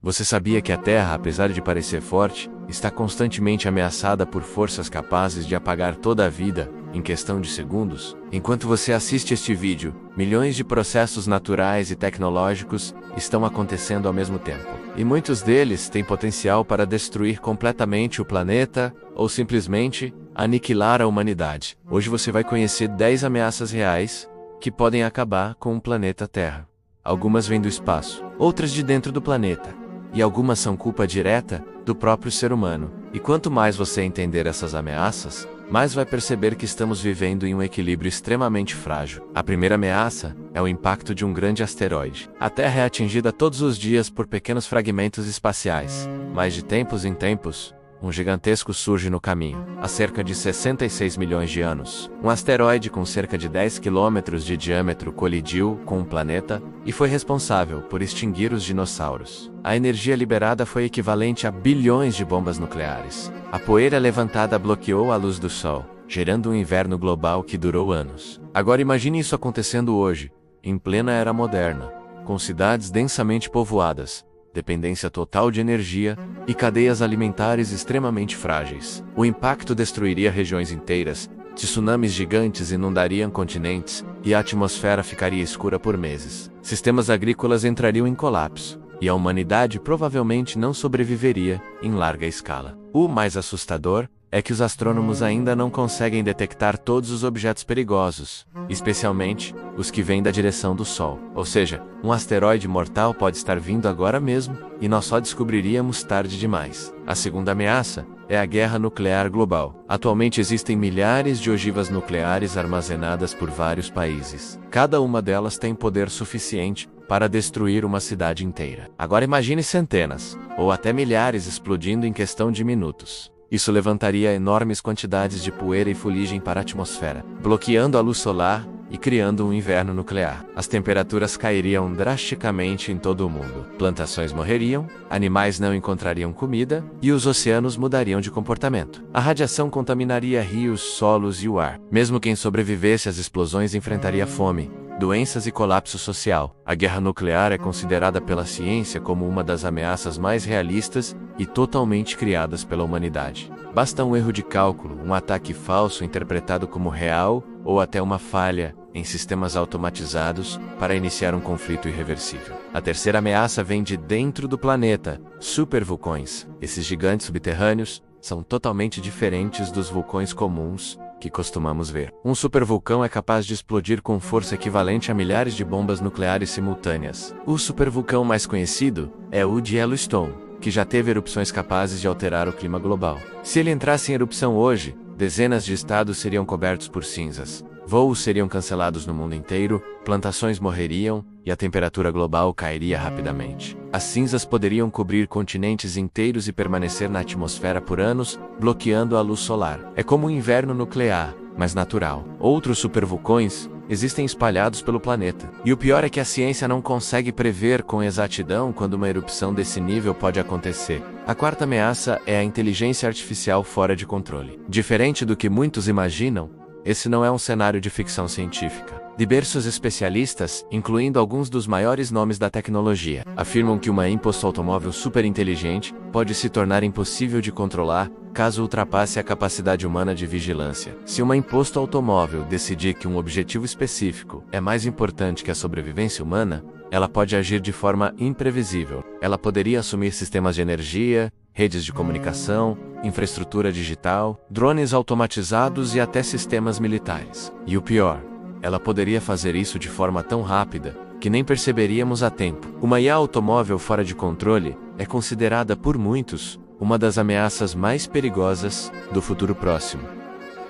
Você sabia que a Terra, apesar de parecer forte, está constantemente ameaçada por forças capazes de apagar toda a vida, em questão de segundos? Enquanto você assiste este vídeo, milhões de processos naturais e tecnológicos estão acontecendo ao mesmo tempo. E muitos deles têm potencial para destruir completamente o planeta, ou simplesmente aniquilar a humanidade. Hoje você vai conhecer 10 ameaças reais que podem acabar com o planeta Terra. Algumas vêm do espaço, outras de dentro do planeta. E algumas são culpa direta do próprio ser humano. E quanto mais você entender essas ameaças, mais vai perceber que estamos vivendo em um equilíbrio extremamente frágil. A primeira ameaça é o impacto de um grande asteroide. A Terra é atingida todos os dias por pequenos fragmentos espaciais, mas de tempos em tempos, um gigantesco surge no caminho. Há cerca de 66 milhões de anos, um asteroide com cerca de 10 quilômetros de diâmetro colidiu com um planeta e foi responsável por extinguir os dinossauros. A energia liberada foi equivalente a bilhões de bombas nucleares. A poeira levantada bloqueou a luz do Sol, gerando um inverno global que durou anos. Agora imagine isso acontecendo hoje, em plena era moderna, com cidades densamente povoadas, dependência total de energia e cadeias alimentares extremamente frágeis. O impacto destruiria regiões inteiras, tsunamis gigantes inundariam continentes e a atmosfera ficaria escura por meses. Sistemas agrícolas entrariam em colapso e a humanidade provavelmente não sobreviveria em larga escala. O mais assustador é que os astrônomos ainda não conseguem detectar todos os objetos perigosos, especialmente os que vêm da direção do Sol. Ou seja, um asteroide mortal pode estar vindo agora mesmo, e nós só descobriríamos tarde demais. A segunda ameaça é a guerra nuclear global. Atualmente existem milhares de ogivas nucleares armazenadas por vários países. Cada uma delas tem poder suficiente para destruir uma cidade inteira. Agora imagine centenas, ou até milhares explodindo em questão de minutos. Isso levantaria enormes quantidades de poeira e fuligem para a atmosfera, bloqueando a luz solar e criando um inverno nuclear. As temperaturas cairiam drasticamente em todo o mundo. Plantações morreriam, animais não encontrariam comida e os oceanos mudariam de comportamento. A radiação contaminaria rios, solos e o ar. Mesmo quem sobrevivesse às explosões enfrentaria fome, doenças e colapso social. A guerra nuclear é considerada pela ciência como uma das ameaças mais realistas e totalmente criadas pela humanidade. Basta um erro de cálculo, um ataque falso interpretado como real ou até uma falha em sistemas automatizados para iniciar um conflito irreversível. A terceira ameaça vem de dentro do planeta: supervulcões. Esses gigantes subterrâneos são totalmente diferentes dos vulcões comuns que costumamos ver. Um supervulcão é capaz de explodir com força equivalente a milhares de bombas nucleares simultâneas. O supervulcão mais conhecido é o de Yellowstone, que já teve erupções capazes de alterar o clima global. Se ele entrasse em erupção hoje, dezenas de estados seriam cobertos por cinzas. Voos seriam cancelados no mundo inteiro, plantações morreriam e a temperatura global cairia rapidamente. As cinzas poderiam cobrir continentes inteiros e permanecer na atmosfera por anos, bloqueando a luz solar. É como um inverno nuclear, mas natural. Outros supervulcões existem espalhados pelo planeta. E o pior é que a ciência não consegue prever com exatidão quando uma erupção desse nível pode acontecer. A quarta ameaça é a inteligência artificial fora de controle. Diferente do que muitos imaginam, esse não é um cenário de ficção científica. Diversos especialistas, incluindo alguns dos maiores nomes da tecnologia, afirmam que uma imposto automóvel superinteligente pode se tornar impossível de controlar caso ultrapasse a capacidade humana de vigilância. Se uma imposto automóvel decidir que um objetivo específico é mais importante que a sobrevivência humana, ela pode agir de forma imprevisível. Ela poderia assumir sistemas de energia, redes de comunicação, infraestrutura digital, drones automatizados e até sistemas militares. E o pior, ela poderia fazer isso de forma tão rápida que nem perceberíamos a tempo. Uma IA automóvel fora de controle é considerada por muitos uma das ameaças mais perigosas do futuro próximo.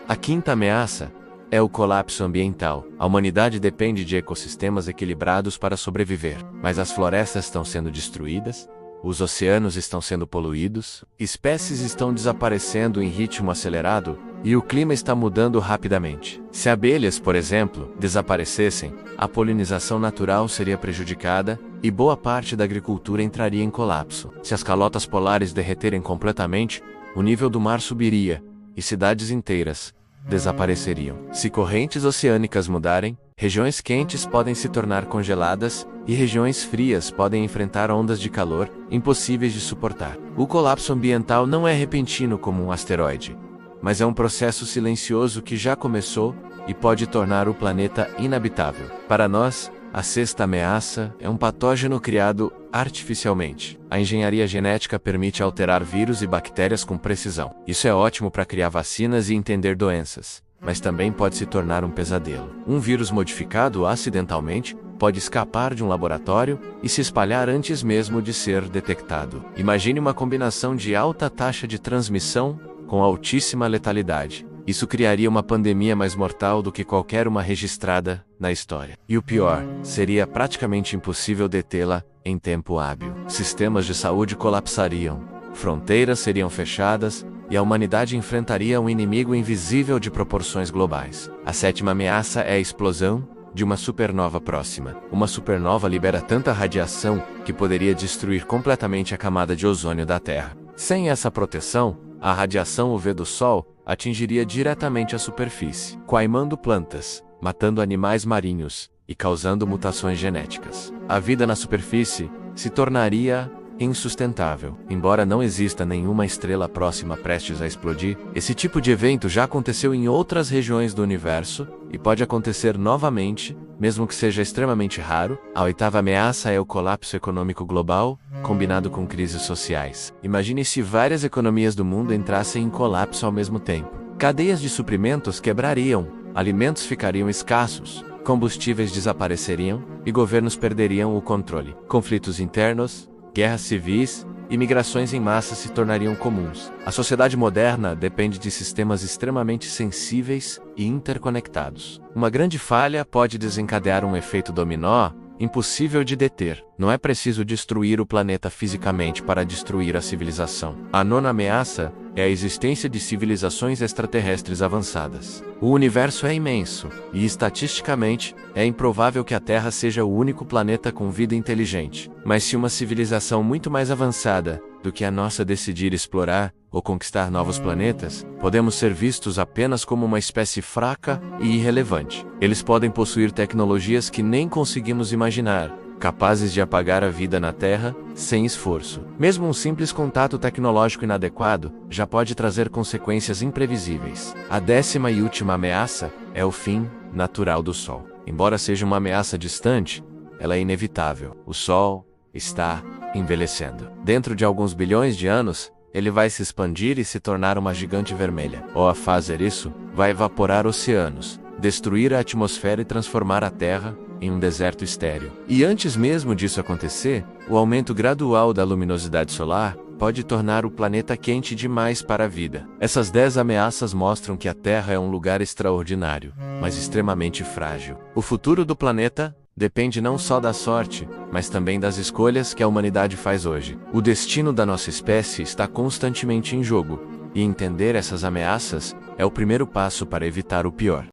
A quinta ameaça é o colapso ambiental. A humanidade depende de ecossistemas equilibrados para sobreviver, mas as florestas estão sendo destruídas, os oceanos estão sendo poluídos, espécies estão desaparecendo em ritmo acelerado e o clima está mudando rapidamente. Se abelhas, por exemplo, desaparecessem, a polinização natural seria prejudicada e boa parte da agricultura entraria em colapso. Se as calotas polares derreterem completamente, o nível do mar subiria e cidades inteiras desapareceriam. Se correntes oceânicas mudarem, regiões quentes podem se tornar congeladas e regiões frias podem enfrentar ondas de calor impossíveis de suportar. O colapso ambiental não é repentino como um asteroide, mas é um processo silencioso que já começou e pode tornar o planeta inabitável. Para nós, a sexta ameaça é um patógeno criado artificialmente. A engenharia genética permite alterar vírus e bactérias com precisão. Isso é ótimo para criar vacinas e entender doenças, mas também pode se tornar um pesadelo. Um vírus modificado acidentalmente pode escapar de um laboratório e se espalhar antes mesmo de ser detectado. Imagine uma combinação de alta taxa de transmissão com altíssima letalidade. Isso criaria uma pandemia mais mortal do que qualquer uma registrada na história. E o pior, seria praticamente impossível detê-la em tempo hábil. Sistemas de saúde colapsariam, fronteiras seriam fechadas e a humanidade enfrentaria um inimigo invisível de proporções globais. A sétima ameaça é a explosão de uma supernova próxima. Uma supernova libera tanta radiação que poderia destruir completamente a camada de ozônio da Terra. Sem essa proteção, a radiação UV do Sol atingiria diretamente a superfície, queimando plantas, matando animais marinhos e causando mutações genéticas. A vida na superfície se tornaria insustentável. Embora não exista nenhuma estrela próxima prestes a explodir, esse tipo de evento já aconteceu em outras regiões do universo e pode acontecer novamente, mesmo que seja extremamente raro. A oitava ameaça é o colapso econômico global, combinado com crises sociais. Imagine se várias economias do mundo entrassem em colapso ao mesmo tempo. Cadeias de suprimentos quebrariam, alimentos ficariam escassos, combustíveis desapareceriam e governos perderiam o controle. Conflitos internos, guerras civis e migrações em massa se tornariam comuns. A sociedade moderna depende de sistemas extremamente sensíveis e interconectados. Uma grande falha pode desencadear um efeito dominó impossível de deter. Não é preciso destruir o planeta fisicamente para destruir a civilização. A nona ameaça é a existência de civilizações extraterrestres avançadas. O universo é imenso, e estatisticamente, é improvável que a Terra seja o único planeta com vida inteligente. Mas se uma civilização muito mais avançada do que a nossa decidir explorar ou conquistar novos planetas, podemos ser vistos apenas como uma espécie fraca e irrelevante. Eles podem possuir tecnologias que nem conseguimos imaginar, capazes de apagar a vida na Terra sem esforço. Mesmo um simples contato tecnológico inadequado já pode trazer consequências imprevisíveis. A décima e última ameaça é o fim natural do Sol. Embora seja uma ameaça distante, ela é inevitável. O Sol está envelhecendo. Dentro de alguns bilhões de anos, ele vai se expandir e se tornar uma gigante vermelha. Ao fazer isso, vai evaporar oceanos, destruir a atmosfera e transformar a Terra em um deserto estéril. E antes mesmo disso acontecer, o aumento gradual da luminosidade solar pode tornar o planeta quente demais para a vida. Essas 10 ameaças mostram que a Terra é um lugar extraordinário, mas extremamente frágil. O futuro do planeta depende não só da sorte, mas também das escolhas que a humanidade faz hoje. O destino da nossa espécie está constantemente em jogo, e entender essas ameaças é o primeiro passo para evitar o pior.